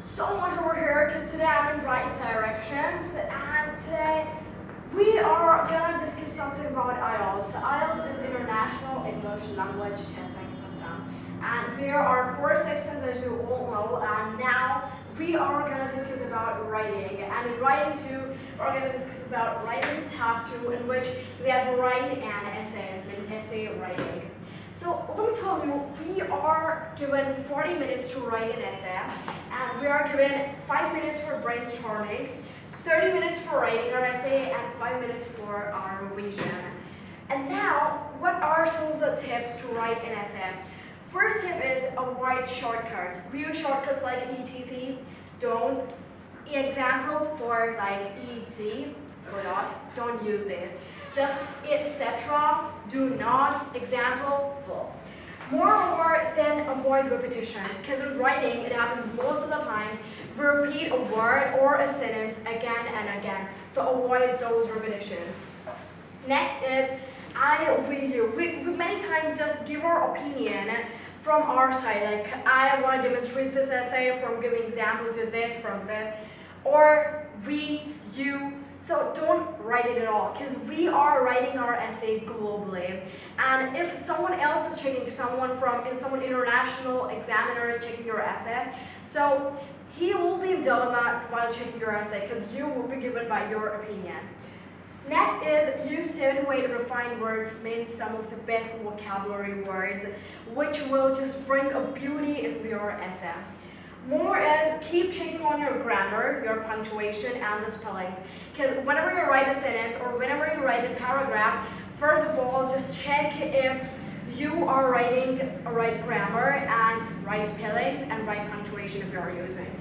So much over here because today I'm in writing directions, and today we are gonna discuss something about IELTS. IELTS is International English Language Testing System, and there are 4 sections as you all know. And now we are gonna discuss about writing, and in writing 2 we're gonna discuss about writing task 2, in which we have writing and essay, and essay writing. So let me tell you, we are given 40 minutes to write an essay, and we are given 5 minutes for brainstorming, 30 minutes for writing our essay, and 5 minutes for our revision. And now, what are some of the tips to write an essay? First tip is avoid shortcuts. We use shortcuts like etc, don't. Example for like eg or not, don't use this. Just etc, do not, example, full. Moreover, then avoid repetitions, because in writing it happens most of the times. We repeat a word or a sentence again and again, so avoid those repetitions. Next is I review. We many times just give our opinion from our side, like I want to demonstrate this essay from giving example to this from this, or we, you. So don't write it at all, because we are writing our essay globally, and if someone else is checking, someone international examiner is checking your essay, so he will be in dilemma while checking your essay, because you will be given by your opinion. Next is use 7 way to refined words, mean some of the best vocabulary words, which will just bring a beauty into your essay. More is keep checking on your grammar, your punctuation, and the spellings. Because whenever you write a sentence or whenever you write a paragraph, first of all, just check if you are writing a right grammar and right spellings and right punctuation if you are using.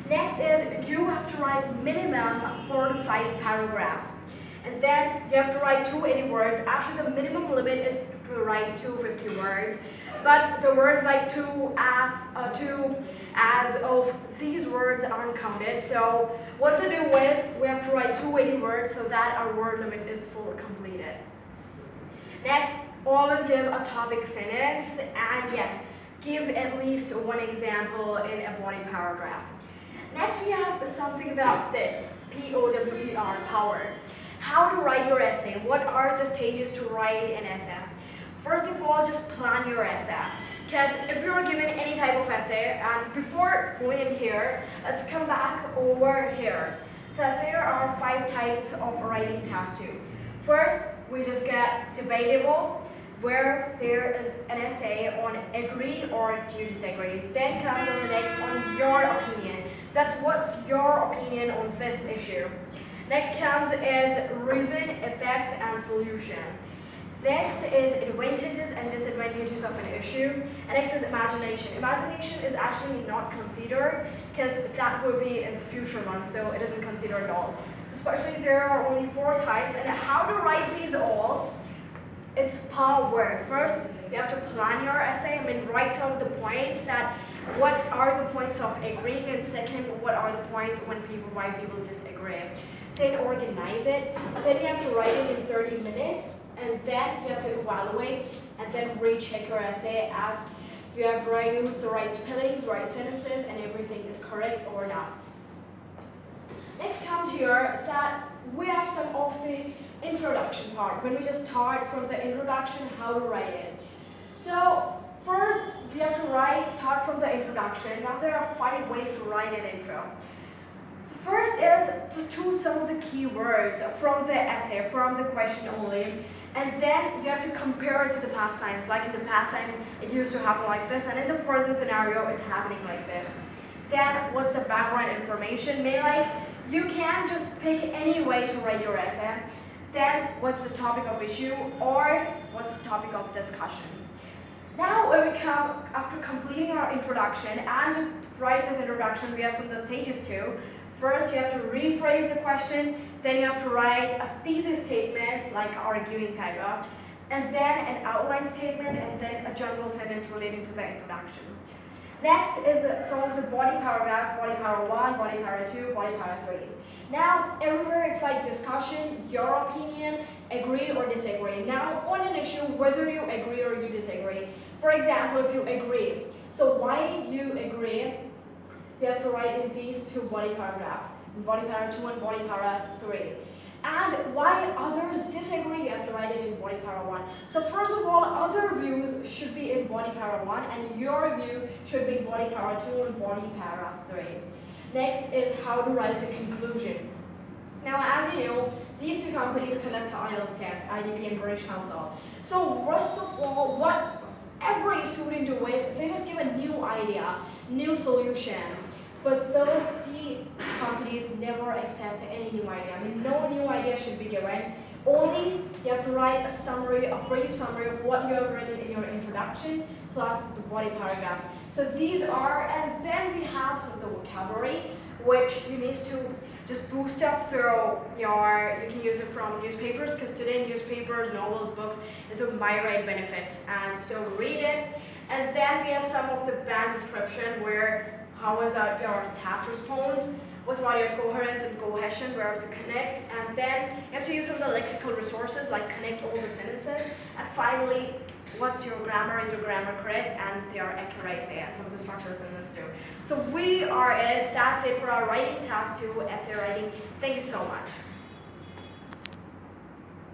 Next is you have to write minimum 4 to 5 paragraphs. And then you have to write 280 words. Actually, the minimum limit is to write 250 words. But the words like to, as, of, these words aren't counted. So what to do is we have to write 280 words so that our word limit is fully completed. Next, always give a topic sentence, and yes, give at least one example in a body paragraph. Next, we have something about this, POWER, power. How to write your essay. What are the stages to write an essay? First of all, just plan your essay. Because if you're given any type of essay, and before going in here, let's come back over here. So there are 5 types of writing task 2. First, we just get debatable, where there is an essay on agree or do you disagree. Then comes on the next on your opinion. That's what's your opinion on this issue. Next comes is reason, effect, and solution. Next is advantages and disadvantages of an issue. And next is imagination. Imagination is actually not considered, because that would be in the future months, so it isn't considered at all. So especially there are only 4 types, and how to write these all, it's power. First, you have to plan your essay. Write some of the points that what are the points of agreeing, and second, what are the points why people disagree. Then organize it. Then you have to write it in 30 minutes, and then you have to evaluate and then recheck your essay after you have used the right spellings, right sentences, and everything is correct or not. Next comes here that we have some of the introduction part, when we just start from the introduction, how to write it. So first we have to start from the introduction. Now there are 5 ways to write an intro. So first is just choose some of the keywords from the essay, from the question only, and then you have to compare it to the past times. Like in the past time it used to happen like this, and in the present scenario it's happening like this. Then what's the background information? You can just pick any way to write your essay. Then what's the topic of issue, or what's the topic of discussion. Now when we come after completing our introduction, and to write this introduction we have some of the stages too. First, you have to rephrase the question, then you have to write a thesis statement, like arguing type of, and then an outline statement, and then a general sentence relating to the introduction. Next is some of the body paragraphs, body para 1, body para 2, body para 3s. Now, everywhere it's like discussion, your opinion, agree or disagree. Now, on an issue, whether you agree or you disagree. For example, if you agree, so why you agree you have to write in these two body paragraphs, in body para 2 and body para 3. And why others disagree, you have to write it in body para 1. So first of all, other views should be in body para 1 and your view should be in body para 2 and body para 3. Next is how to write the conclusion. Now, as you know, these two companies conduct an IELTS test, IDP and British Council. So first of all, what every student do is they just give a new idea, new solution. But those companies never accept any new idea. I mean, no new idea should be given. Only you have to write a summary, a brief summary of what you have written in your introduction plus the body paragraphs. So these are, and then we have the vocabulary, which you need to just boost up through your, you can use it from newspapers, because today newspapers, novels, books is of my right benefits. And so read it. And then we have some of the band description where how is your task response, what's about your coherence and cohesion, where you have to connect, and then you have to use some of the lexical resources like connect all the sentences, and finally, what's your grammar, is your grammar correct, and their accuracy, and some of the structures in this too. So that's it for our writing task 2, essay writing. Thank you so much.